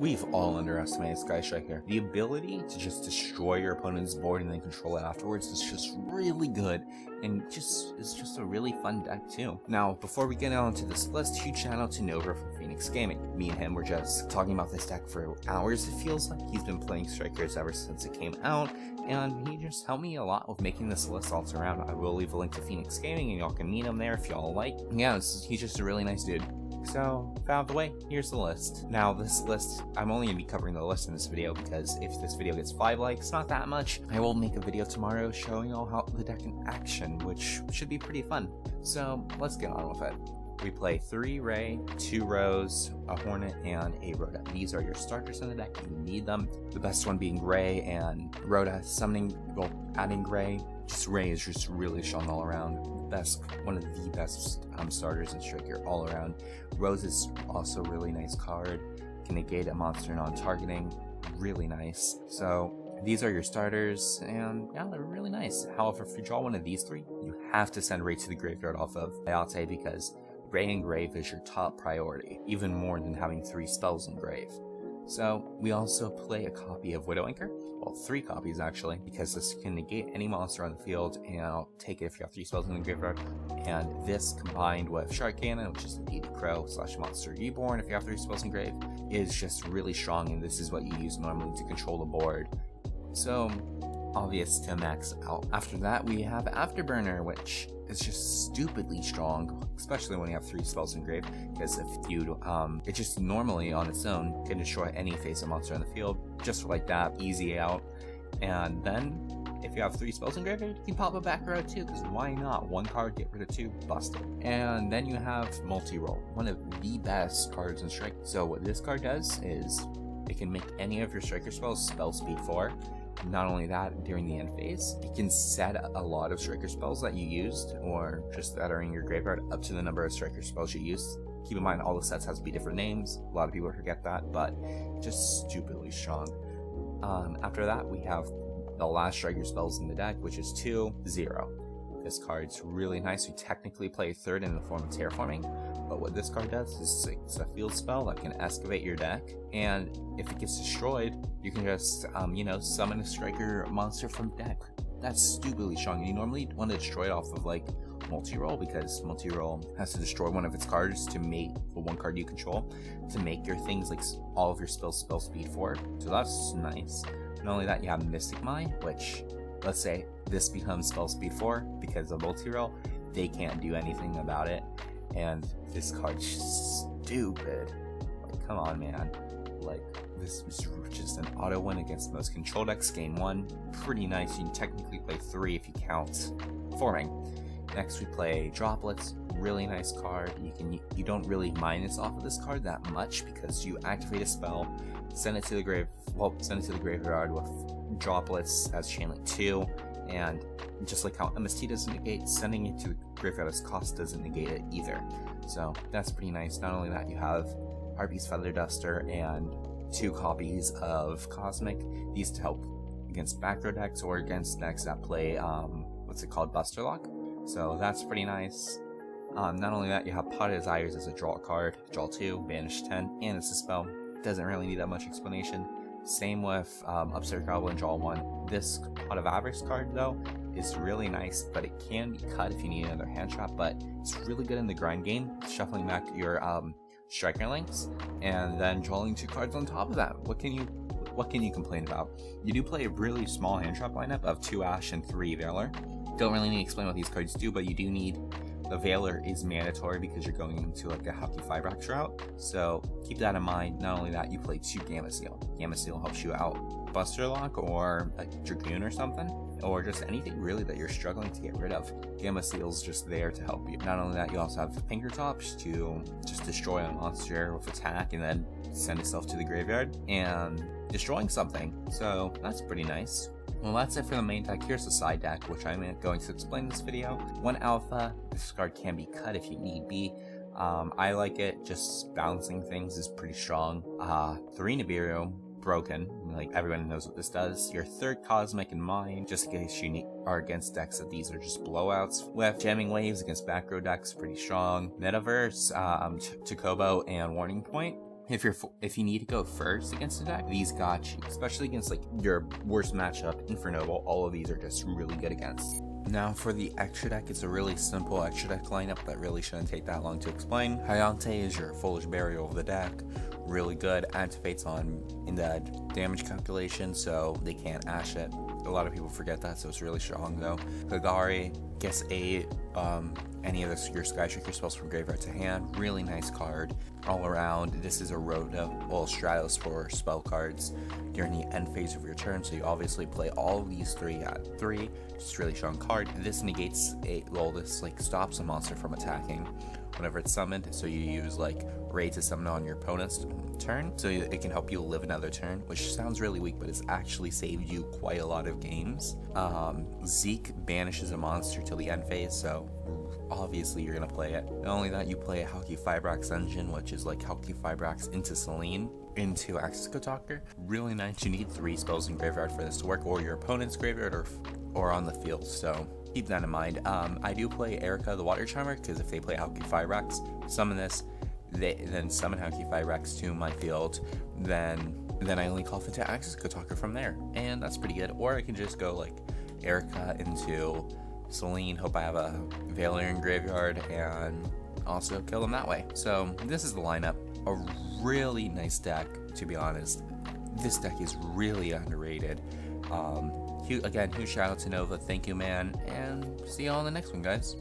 We've all underestimated Sky Striker. The ability to just destroy your opponent's board and then control it afterwards is just really good, and it's just a really fun deck too. Now, before we get on to this list, huge shout out to Nova from Phoenix Gaming. Me and him were just talking about this deck for hours, it feels like. He's been playing Strikers ever since it came out, and he just helped me a lot with making this list all around. I will leave a link to Phoenix Gaming, and y'all can meet him there if y'all like. Yeah, he's just a really nice dude. So, out of the way, here's the list. Now, this list, I'm only going to be covering the list in this video because if this video gets 5 likes, not that much, I will make a video tomorrow showing y'all how the deck in action, which should be pretty fun. So, let's get on with it. We play 3 Ray, 2 Rose, a Hornet, and a Rhoda. These are your starters in the deck. You need them. The best one being Ray, and Rhoda adding Ray. Just Ray is just really strong all around. One of the best starters in Striker all around. Rose is also a really nice card. Can negate a monster non-targeting. Really nice. So these are your starters, and yeah, they're really nice. However, if you draw one of these 3, you have to send Ray to the graveyard off of Ayate because Ray in grave is your top priority, even more than having 3 spells in grave. So we also play a copy of Widow Anchor, well 3 copies actually, because this can negate any monster on the field, and I'll take it if you have 3 spells in the graveyard. And this combined with Shark Cannon, which is the Deity Crow / Monster Reborn if you have 3 spells in grave, is just really strong, and this is what you use normally to control the board. So obvious to max out. After that we have Afterburner, which is just stupidly strong, especially when you have 3 spells in grave, because if you it just normally on its own can destroy any face of monster on the field, just like that, easy out. And then if you have 3 spells in graveyard, you can pop a back row too, because why not? 1 card, get rid of 2, busted. And then you have Multi-Roll, one of the best cards in Strike. So what this card does is it can make any of your Striker spells spell speed 4. Not only that, during the end phase, it can set a lot of Striker spells that you used, or just that are in your graveyard, up to the number of Striker spells you used. Keep in mind, all the sets has to be different names. A lot of people forget that, but just stupidly strong. After that, we have the last Striker spells in the deck, which is 2-0. This card's really nice. We technically play 3rd in the form of Terraforming, but what this card does is it's a field spell that can excavate your deck, and if it gets destroyed, you can just, summon a Striker monster from deck. That's stupidly strong. You normally want to destroy it off of, like, Multi-Roll, because Multi-Roll has to destroy one of its cards to make the 1 card you control, to make your things, like, all of your spells spell speed 4, so that's nice. Not only that, you have Mystic Mine, which, let's say this becomes spell speed 4 because of Multi-Roll, they can't do anything about it, and this card's stupid. Like, come on, man. Like, this was just an auto win against most control decks. Game 1, pretty nice. You can technically play 3 if you count forming. Next we play Droplets, really nice card. You don't really minus off of this card that much because you activate a spell, send it to the graveyard with Droplets as chain link 2, and just like how MST doesn't negate, sending it to the graveyard as cost doesn't negate it either. So that's pretty nice. Not only that, you have Harpy's Feather Duster and 2 copies of Cosmic, these to help against back row decks or against decks that play Buster Lock. So that's pretty nice. Not only that, you have Pot of Desires as a draw card, draw 2, banish 10, and it's a spell. Doesn't really need that much explanation. Same with Upstart Goblin, draw 1. This Pot of Avarice card though is really nice, but it can be cut if you need another hand trap, but it's really good in the grind game, shuffling back your Striker links, and then drawing 2 cards on top of that. What can you complain about? You do play a really small hand trap lineup of 2 Ash and 3 Valor. Don't really need to explain what these cards do, but you do need, the Valor is mandatory because you're going into like a Haki 5-Rax route, so keep that in mind. Not only that, you play 2 Gamma Seal. Gamma Seal helps you out Buster Lock or a Dragoon or something, or just anything really that you're struggling to get rid of. Gamma Seal's just there to help you. Not only that, you also have Fingertops to just destroy a monster with attack and then send itself to the graveyard and destroying something, so that's pretty nice. Well, that's it for the main deck. Here's the side deck, which I'm going to explain in this video. 1 Alpha, this card can be cut if you need be. I like it, just bouncing things is pretty strong. 3 Nibiru, broken, like everyone knows what this does. Your 3rd Cosmic in mind, just in case you are against decks that these are just blowouts with. Jamming Waves against back row decks, pretty strong. Metaverse, Chocobo, and Warning Point. if you need to go first against a deck, these got you, especially against like your worst matchup, Infernoble. All of these are just really good against. Now for the extra deck, it's a really simple extra deck lineup that really shouldn't take that long to explain. Hayate is your Foolish Burial of the deck. Really good, activates on in the damage calculation, so they can't ash it. A lot of people forget that, so it's really strong though. Kagari gets any of your Skyshaker spells from graveyard to hand. Really nice card all around. This is a Stratos for spell cards during the end phase of your turn, so you obviously play all of these 3 at 3. Just a really strong card. This negates this like stops a monster from attacking whenever it's summoned, so you use like Raid to summon on your opponent's turn, so it can help you live another turn, which sounds really weak, but it's actually saved you quite a lot of games. Zeke banishes a monster till the end phase, so obviously you're gonna play it. Not only that, you play a Halqifibrax Engine, which is like Halqifibrax into Selene into Axis Kotaker. Really nice. You need 3 spells in graveyard for this to work, or your opponent's graveyard or on the field, so keep that in mind. I do play Erica the Water Charmer, because if they play Halqifibrax, summon this, then summon Halqifibrax to my field, then I only call into Axis Kotaker from there, and that's pretty good. Or I can just go like Erica into Selene, hope I have a Valyrian graveyard, and also kill them that way. So this is the lineup. A really nice deck, to be honest. This deck is really underrated. Huge shout out to Nova, thank you man, and see you all in the next one, guys.